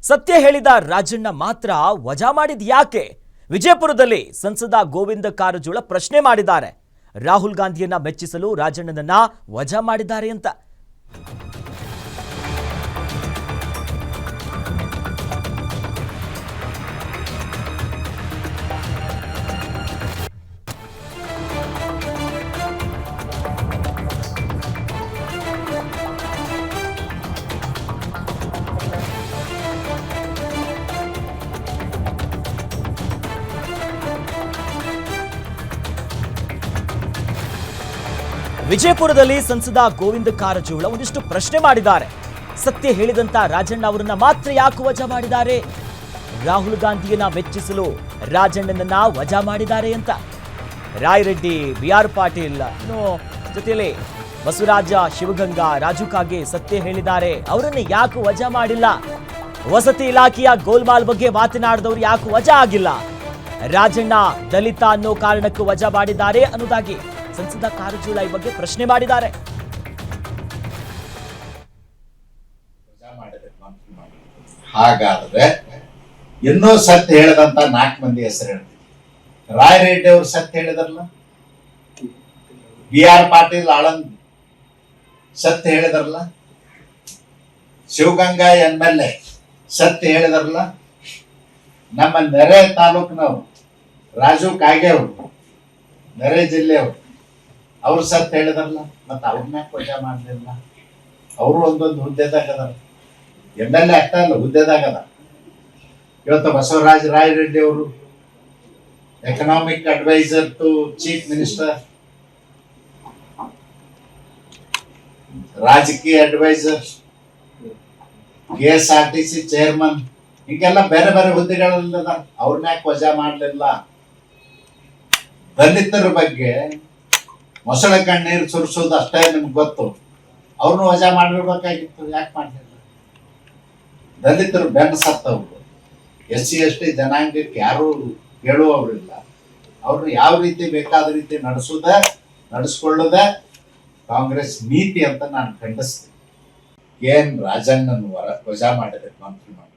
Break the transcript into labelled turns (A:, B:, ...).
A: ಸತ್ಯ ಹೇಳಿದ ರಾಜಣ್ಣ ಮಾತ್ರ ವಜಾ ಮಾಡಿದ ಯಾಕೆ? ವಿಜಯಪುರದಲ್ಲಿ ಸಂಸದ ಗೋವಿಂದ ಕಾರಜೋಳ ಪ್ರಶ್ನೆ ಮಾಡಿದ್ದಾರೆ. ರಾಹುಲ್ ಗಾಂಧಿಯನ್ನ ಮೆಚ್ಚಿಸಲು ರಾಜಣ್ಣನನ್ನ ವಜಾ ಮಾಡಿದ್ದಾರೆ ಅಂತ. ವಿಜಯಪುರದಲ್ಲಿ ಸಂಸದ ಗೋವಿಂದ ಕಾರಜೋಳ ಒಂದಿಷ್ಟು ಪ್ರಶ್ನೆ ಮಾಡಿದ್ದಾರೆ. ಸತ್ಯ ಹೇಳಿದಂತ ರಾಜಣ್ಣ ಅವರನ್ನ ಮಾತ್ರ ಯಾಕೆ ವಜಾ ಮಾಡಿದ್ದಾರೆ? ರಾಹುಲ್ ಗಾಂಧಿಯನ್ನ ಮೆಚ್ಚಿಸಲು ರಾಜಣ್ಣನನ್ನ ವಜಾ ಮಾಡಿದ್ದಾರೆ ಅಂತ. ರಾಯರೆಡ್ಡಿ, BR ಪಾಟೀಲ್ ಜೊತೆಯಲ್ಲಿ ಬಸವರಾಜ ಶಿವಗಂಗಾ, ರಾಜು ಕಾಗೆ ಸತ್ಯ ಹೇಳಿದ್ದಾರೆ. ಅವರನ್ನ ಯಾಕೆ ವಜಾ ಮಾಡಿಲ್ಲ? ವಸತಿ ಇಲಾಖೆಯ ಗೋಲ್ಮಾಲ್ ಬಗ್ಗೆ ಮಾತನಾಡಿದವರು ಯಾಕೆ ವಜಾ ಆಗಿಲ್ಲ? ರಾಜಣ್ಣ ದಲಿತ ಅನ್ನೋ ಕಾರಣಕ್ಕೆ ವಜಾ ಮಾಡಿದ್ದಾರೆ ಅನ್ನೋದಾಗಿ ಸಂಸದ ಕಾರಜೋಳ ಈ ಬಗ್ಗೆ ಪ್ರಶ್ನೆ ಮಾಡಿದ್ದಾರೆ.
B: ಹಾಗಾದ್ರೆ ಇನ್ನೂ ಸತ್ಯ ಹೇಳದಂತ 4 ಮಂದಿ ಹೆಸರು ಹೇಳ್ತೀವಿ. ರಾಯರೆಡ್ಡಿ ಅವರು ಸತ್ಯ ಹೇಳಿದಾರಲ್ಲ, BR ಪಾಟೀಲ್ ಆಳಂದ್ ಸತ್ಯ ಹೇಳಿದಾರಲ್ಲ, ಶಿವಗಂಗಾ MLA ಸತ್ಯ ಹೇಳಿದಾರಲ್ಲ, ನಮ್ಮ ನೆರೆ ತಾಲೂಕಿನವರು ರಾಜು ಕಾಗೆ ಅವರು, ನೆರೆ ಜಿಲ್ಲೆಯವರು ಅವ್ರು ಸತ್ ಹೇಳಿದಾರಲ್ಲ, ಮತ್ತ ಅವ್ರನ್ನ ವಜಾ ಮಾಡಲಿಲ್ಲ. ಅವರು ಒಂದೊಂದು ಹುದ್ದೆದಾಗ ಅದಾರ, MLA ಆಗ್ತಾ ಇಲ್ಲ, ಹುದ್ದೆದಾಗ ಅದ. ಇವತ್ತು ಬಸವರಾಜ ರಾಯರೆಡ್ಡಿ ಅವರು economic adviser to chief minister, ರಾಜಕೀಯ ಅಡ್ವೈಸರ್, KSRTC ಚೇರ್ಮನ್, ಹಿಂಗೆಲ್ಲ ಬೇರೆ ಬೇರೆ ಹುದ್ದೆಗಳಲ್ಲ. ಅವ್ರನ್ನ ಯಾಕೆ ವಜಾ ಮಾಡಲಿಲ್ಲ? ದಲಿತರ ಬಗ್ಗೆ ಮೊಸಳ ಕಣ್ಣೀರು ಸುರಿಸೋದು ಅಷ್ಟೇ ನಿಮ್ಗೆ ಗೊತ್ತು. ಅವ್ರನ್ನ ವಜಾ ಮಾಡಿರ್ಬೇಕಾಗಿತ್ತು, ಯಾಕೆ ಮಾಡಲಿಲ್ಲ? ದಲಿತರು ಬೆನ್ನು ಸತ್ತವ್ರು, SC ST ಜನಾಂಗಕ್ಕೆ ಯಾರು ಕೇಳುವವರಿಲ್ಲ. ಅವ್ರನ್ನ ಯಾವ ರೀತಿ ಬೇಕಾದ ರೀತಿ ನಡೆಸ್ಕೊಳ್ಳೋದೆ ಕಾಂಗ್ರೆಸ್ ನೀತಿ ಅಂತ ನಾನು ಖಂಡಿಸ್ತೀನಿ. ರಾಜಣ್ಣನ ವಜಾ ಮಾಡಿದೆ ಮಂತ್ರಿ ಮಾಡಿ